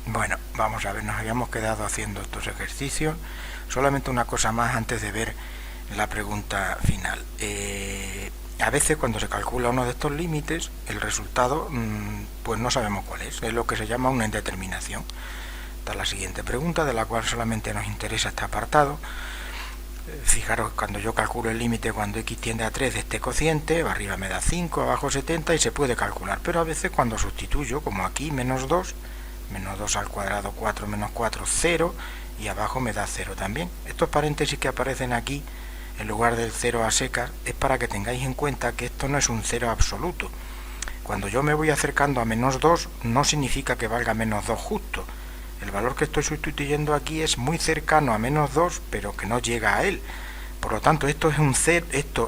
Bueno, vamos a ver, nos habíamos quedado haciendo estos ejercicios. Solamente una cosa más antes de ver la pregunta final. A veces cuando se calcula uno de estos límites, el resultado pues no sabemos cuál es lo que se llama una indeterminación. Esta es la siguiente pregunta, de la cual solamente nos interesa este apartado. Fijaros, cuando yo calculo el límite cuando x tiende a 3 de este cociente, arriba me da 5, abajo 70 y se puede calcular, pero a veces cuando sustituyo, como aquí, menos 2 al cuadrado 4 menos 4, 0, y abajo me da 0 también. Estos paréntesis que aparecen aquí, en lugar del 0 a secas, es para que tengáis en cuenta que esto no es un 0 absoluto. Cuando yo me voy acercando a menos 2, no significa que valga menos 2 justo. El valor que estoy sustituyendo aquí es muy cercano a menos 2, pero que no llega a él. Por lo tanto, esto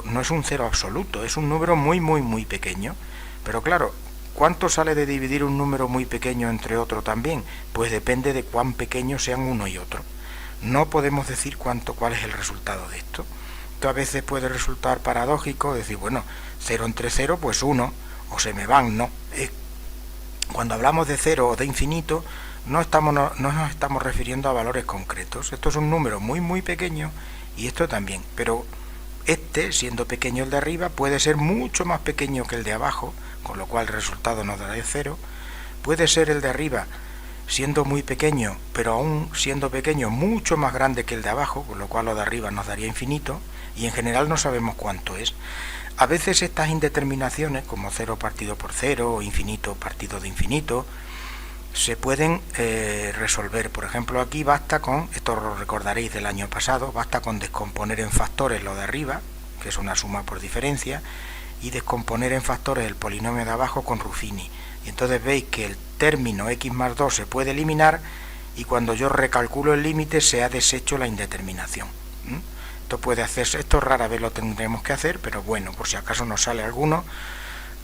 no es un 0 absoluto, es un número muy pequeño. Pero claro, ¿cuánto sale de dividir un número muy pequeño entre otro también? Pues depende de cuán pequeños sean uno y otro. No podemos decir cuál es el resultado de esto. Esto a veces puede resultar paradójico, decir, bueno, 0 entre 0, pues 1, o se me van, ¿no? Cuando hablamos de 0 o de infinito, no nos estamos refiriendo a valores concretos. Esto es un número muy pequeño y esto también, pero este, siendo pequeño el de arriba, puede ser mucho más pequeño que el de abajo, con lo cual el resultado nos dará 0. Puede ser el de arriba siendo muy pequeño, pero aún siendo pequeño mucho más grande que el de abajo, con lo cual lo de arriba nos daría infinito, y en general no sabemos cuánto es. A veces estas indeterminaciones, como 0 partido por 0 o infinito partido de infinito, se pueden resolver. Por ejemplo, aquí basta con, esto lo recordaréis del año pasado, basta con descomponer en factores lo de arriba, que es una suma por diferencia, y descomponer en factores el polinomio de abajo con Ruffini. Y entonces veis que el término x más 2 se puede eliminar y cuando yo recalculo el límite se ha deshecho la indeterminación. Esto puede hacerse, esto rara vez lo tendremos que hacer, pero bueno, por si acaso nos sale alguno,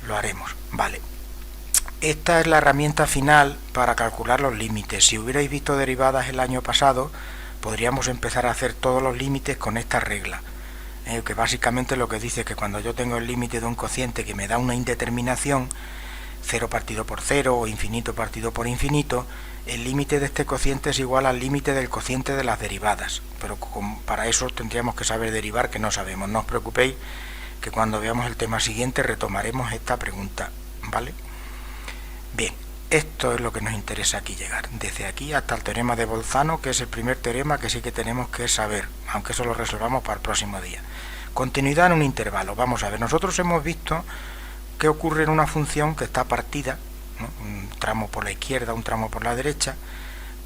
lo haremos. Vale. Esta es la herramienta final para calcular los límites. Si hubierais visto derivadas el año pasado, podríamos empezar a hacer todos los límites con esta regla. Que básicamente lo que dice es que cuando yo tengo el límite de un cociente que me da una indeterminación, 0 partido por 0 o infinito partido por infinito, el límite de este cociente es igual al límite del cociente de las derivadas. Pero para eso tendríamos que saber derivar, que no sabemos. No os preocupéis, que cuando veamos el tema siguiente retomaremos esta pregunta, ¿vale? Bien, esto es lo que nos interesa aquí llegar, desde aquí hasta el teorema de Bolzano, que es el primer teorema que sí que tenemos que saber, aunque eso lo resolvamos para el próximo día. Continuidad en un intervalo. Vamos a ver, nosotros hemos visto qué ocurre en una función que está partida, ¿no? Un tramo por la izquierda, un tramo por la derecha,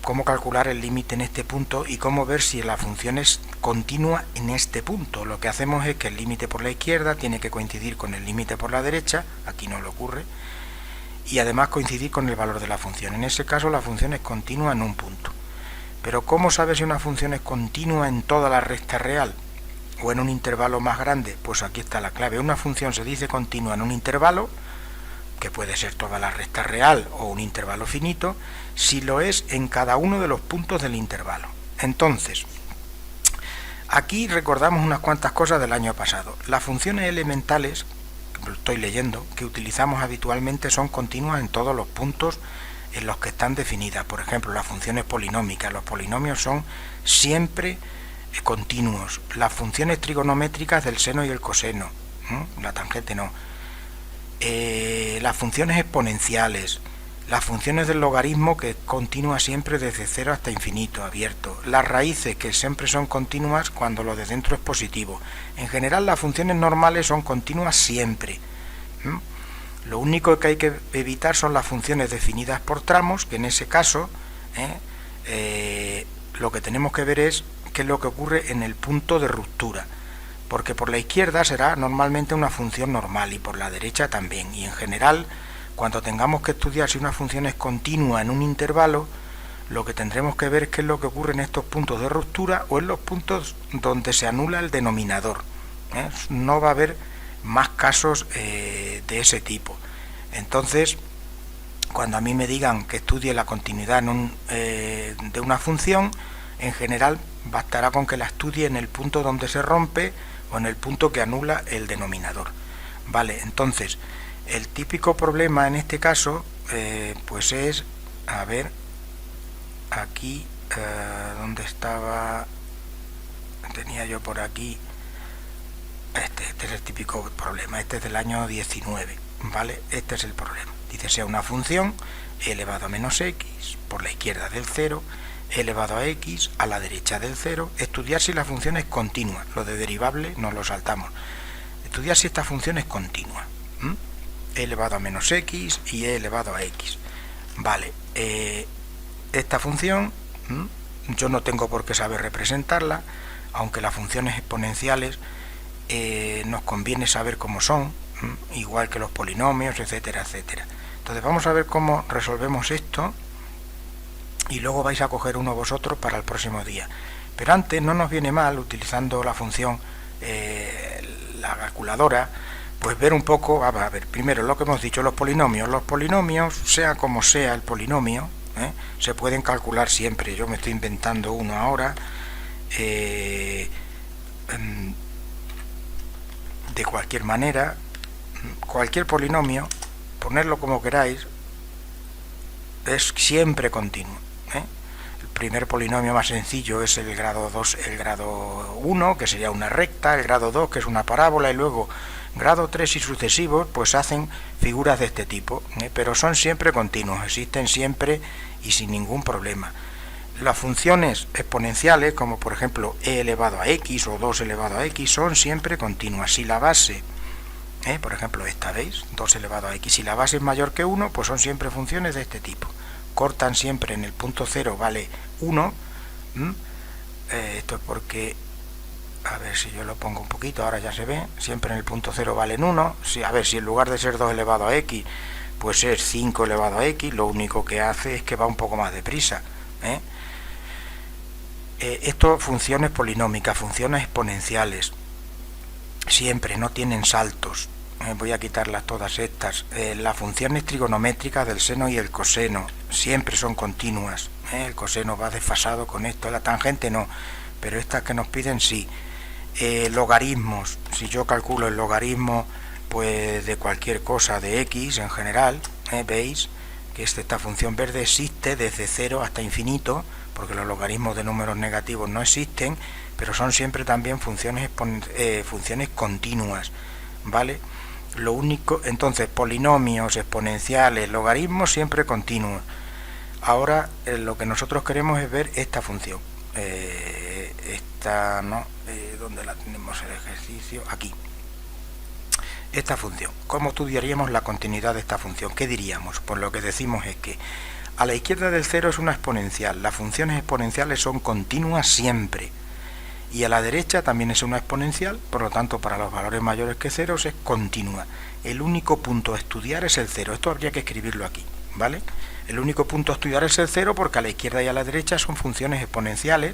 cómo calcular el límite en este punto y cómo ver si la función es continua en este punto. Lo que hacemos es que el límite por la izquierda tiene que coincidir con el límite por la derecha, aquí no le ocurre, y además coincidir con el valor de la función. En ese caso la función es continua en un punto. Pero ¿cómo saber si una función es continua en toda la recta real o en un intervalo más grande? Pues aquí está la clave. Una función se dice continua en un intervalo, que puede ser toda la recta real o un intervalo finito, si lo es en cada uno de los puntos del intervalo. Entonces, aquí recordamos unas cuantas cosas del año pasado. Las funciones elementales, lo estoy leyendo, que utilizamos habitualmente son continuas en todos los puntos en los que están definidas. Por ejemplo, las funciones polinómicas. Los polinomios son siempre continuos. Las funciones trigonométricas del seno y el coseno, la tangente no. Las funciones exponenciales, las funciones del logaritmo, que es continua siempre desde 0 hasta infinito, abierto. Las raíces, que siempre son continuas cuando lo de dentro es positivo. En general, las funciones normales son continuas siempre. Lo único que hay que evitar son las funciones definidas por tramos, que en ese caso lo que tenemos que ver es qué es lo que ocurre en el punto de ruptura. Porque por la izquierda será normalmente una función normal y por la derecha también. Y en general, cuando tengamos que estudiar si una función es continua en un intervalo, lo que tendremos que ver es qué es lo que ocurre en estos puntos de ruptura o en los puntos donde se anula el denominador. No va a haber más casos de ese tipo. Entonces, cuando a mí me digan que estudie la continuidad de una función, en general bastará con que la estudie en el punto donde se rompe o en el punto que anula el denominador. Vale, entonces, el típico problema en este caso, pues es, a ver, aquí, ¿dónde estaba? Tenía yo por aquí, este es el típico problema, este es del año 19, ¿vale? Este es el problema. Dice, sea una función e elevado a menos x por la izquierda del 0, e elevado a x a la derecha del 0, estudiar si la función es continua. Lo de derivable nos lo saltamos. Estudiar si esta función es continua. E elevado a menos x y e elevado a x. Vale, esta función, yo no tengo por qué saber representarla, aunque las funciones exponenciales nos conviene saber cómo son, igual que los polinomios, etcétera, etcétera. Entonces vamos a ver cómo resolvemos esto y luego vais a coger uno vosotros para el próximo día. Pero antes no nos viene mal, utilizando la función, la calculadora, pues ver un poco, a ver, primero lo que hemos dicho, los polinomios, sea como sea el polinomio, se pueden calcular siempre. Yo me estoy inventando uno ahora, de cualquier manera, cualquier polinomio, ponerlo como queráis, es siempre continuo. El primer polinomio más sencillo es el grado 2, el grado 1, que sería una recta, el grado 2, que es una parábola, y luego grado 3 y sucesivos, pues hacen figuras de este tipo, pero son siempre continuos, existen siempre y sin ningún problema. Las funciones exponenciales, como por ejemplo e elevado a x o 2 elevado a x, son siempre continuas. Si la base, por ejemplo esta, ¿veis? 2 elevado a x, si la base es mayor que 1, pues son siempre funciones de este tipo. Cortan siempre en el punto 0, vale 1. Esto es porque, a ver si yo lo pongo un poquito, ahora ya se ve, siempre en el punto 0 valen 1. Si, a ver, si en lugar de ser 2 elevado a x, pues es 5 elevado a x, lo único que hace es que va un poco más deprisa. Esto, funciones polinómicas, funciones exponenciales, siempre no tienen saltos. Voy a quitarlas todas estas. Las funciones trigonométricas del seno y el coseno siempre son continuas. El coseno va desfasado con esto, la tangente no, pero estas que nos piden sí. Logaritmos, si yo calculo el logaritmo pues de cualquier cosa de x en general, veis que esta función verde existe desde 0 hasta infinito, porque los logaritmos de números negativos no existen, pero son siempre también funciones continuas, ¿vale? Lo único, entonces, polinomios, exponenciales, logaritmos siempre continuos. Ahora lo que nosotros queremos es ver esta función. Esta, ¿no? ¿Dónde la tenemos el ejercicio? Aquí. Esta función. ¿Cómo estudiaríamos la continuidad de esta función? ¿Qué diríamos? Pues lo que decimos es que a la izquierda del 0 es una exponencial. Las funciones exponenciales son continuas siempre. Y a la derecha también es una exponencial, por lo tanto para los valores mayores que 0 es continua. El único punto a estudiar es el 0. Esto habría que escribirlo aquí, ¿vale? El único punto a estudiar es el 0 porque a la izquierda y a la derecha son funciones exponenciales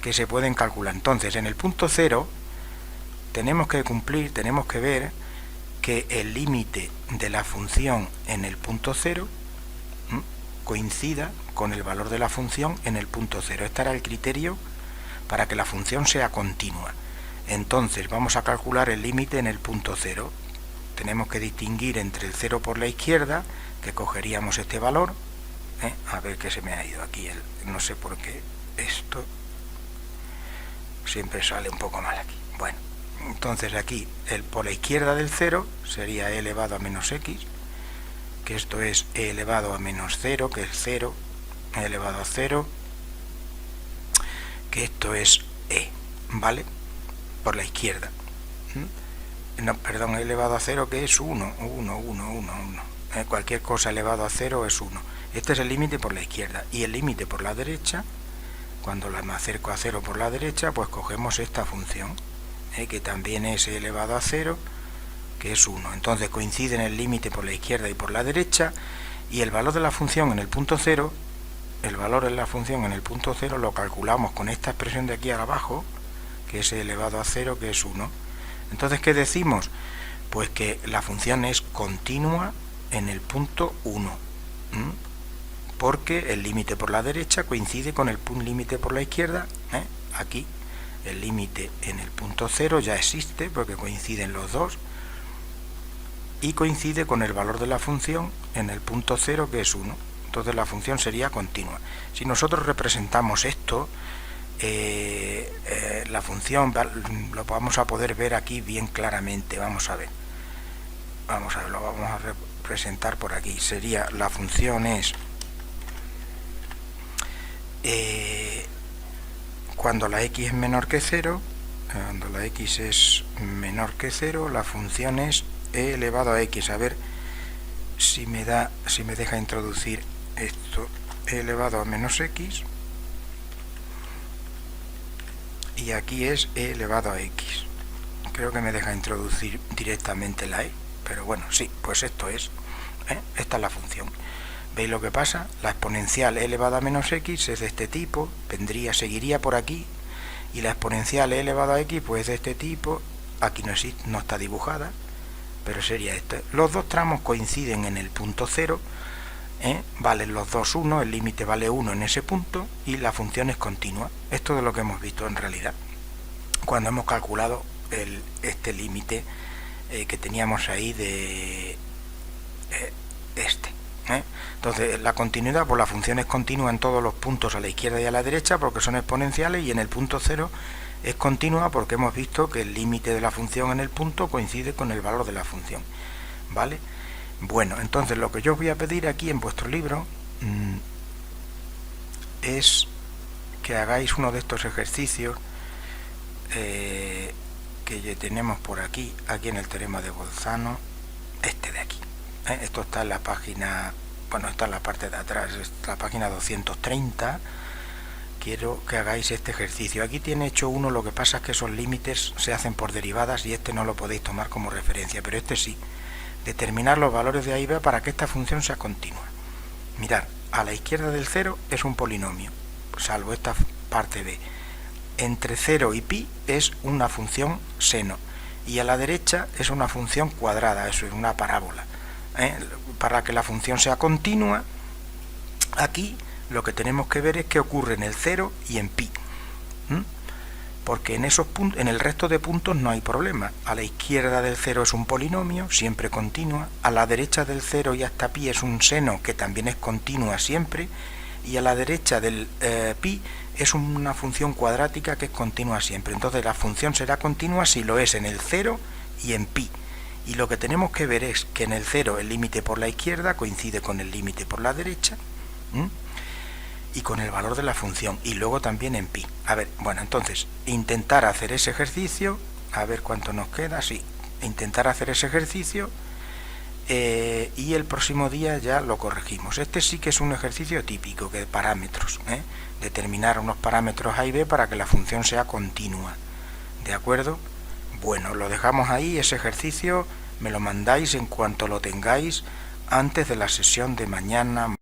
que se pueden calcular. Entonces en el punto 0 tenemos que ver que el límite de la función en el punto 0 coincida con el valor de la función en el punto 0. Este era el criterio para que la función sea continua. Entonces vamos a calcular el límite en el punto 0. Tenemos que distinguir entre el 0 por la izquierda, que cogeríamos este valor. A ver que se me ha ido aquí, no sé por qué esto siempre sale un poco mal aquí. Bueno, entonces aquí por la izquierda del 0 sería e elevado a menos x, que esto es e elevado a menos 0, que es 0, e elevado a 0, que esto es e, ¿vale? Por la izquierda. No, perdón, e elevado a 0, que es 1. Cualquier cosa elevado a 0 es 1. Este es el límite por la izquierda. Y el límite por la derecha, cuando me acerco a 0 por la derecha, pues cogemos esta función, que también es e elevado a 0, que es 1. Entonces coinciden el límite por la izquierda y por la derecha, y el valor de la función en el punto 0, el valor de la función en el punto 0 lo calculamos con esta expresión de aquí abajo, que es e elevado a 0, que es 1. Entonces, ¿qué decimos? Pues que la función es continua en el punto 1, porque el límite por la derecha coincide con el límite por la izquierda. Aquí el límite en el punto 0 ya existe, porque coinciden los dos, y coincide con el valor de la función en el punto 0, que es 1. entonces la función sería continua. Si nosotros representamos esto, la función lo vamos a poder ver aquí bien claramente. Vamos a ver, lo vamos a representar por aquí. Sería, la función es cuando la x es menor que 0, cuando la x es menor que 0, la función es e elevado a x. A ver si me deja introducir esto, e elevado a menos x, y aquí es e elevado a x. Creo que me deja introducir directamente la e, pero bueno, sí, pues esto es, esta es la función. ¿Veis lo que pasa? La exponencial e elevado a menos x es de este tipo, seguiría por aquí, y la exponencial e elevado a x pues de este tipo. Aquí no existe, no está dibujada, pero sería esto. Los dos tramos coinciden en el punto 0, valen los dos 1, el límite vale 1 en ese punto, y la función es continua. Esto es lo que hemos visto en realidad cuando hemos calculado este límite que teníamos ahí de Entonces, la continuidad, pues la función es continua en todos los puntos a la izquierda y a la derecha porque son exponenciales, y en el punto 0 es continua porque hemos visto que el límite de la función en el punto coincide con el valor de la función, ¿vale? Bueno, entonces lo que yo os voy a pedir aquí en vuestro libro es que hagáis uno de estos ejercicios que ya tenemos por aquí en el teorema de Bolzano, este de aquí. Esto está en la página, bueno, está en la parte de atrás, es la página 230. Quiero que hagáis este ejercicio. Aquí tiene hecho uno, lo que pasa es que esos límites se hacen por derivadas y este no lo podéis tomar como referencia, pero este sí. Determinar los valores de A y B para que esta función sea continua. Mirad, a la izquierda del 0 es un polinomio, salvo esta parte B. Entre 0 y pi es una función seno, y a la derecha es una función cuadrada, eso es una parábola. Para que la función sea continua, aquí lo que tenemos que ver es qué ocurre en el 0 y en pi, porque en esos puntos, en el resto de puntos no hay problema. A la izquierda del 0 es un polinomio, siempre continua, a la derecha del 0 y hasta pi es un seno que también es continua siempre, y a la derecha del pi es una función cuadrática que es continua siempre. Entonces la función será continua si lo es en el 0 y en pi. Y lo que tenemos que ver es que en el 0 el límite por la izquierda coincide con el límite por la derecha y con el valor de la función, y luego también en pi. A ver, bueno, entonces intentar hacer ese ejercicio, a ver cuánto nos queda. Sí, intentar hacer ese ejercicio y el próximo día ya lo corregimos. Este sí que es un ejercicio típico, que de parámetros, determinar unos parámetros A y B para que la función sea continua, ¿de acuerdo? Bueno, lo dejamos ahí, ese ejercicio me lo mandáis en cuanto lo tengáis antes de la sesión de mañana.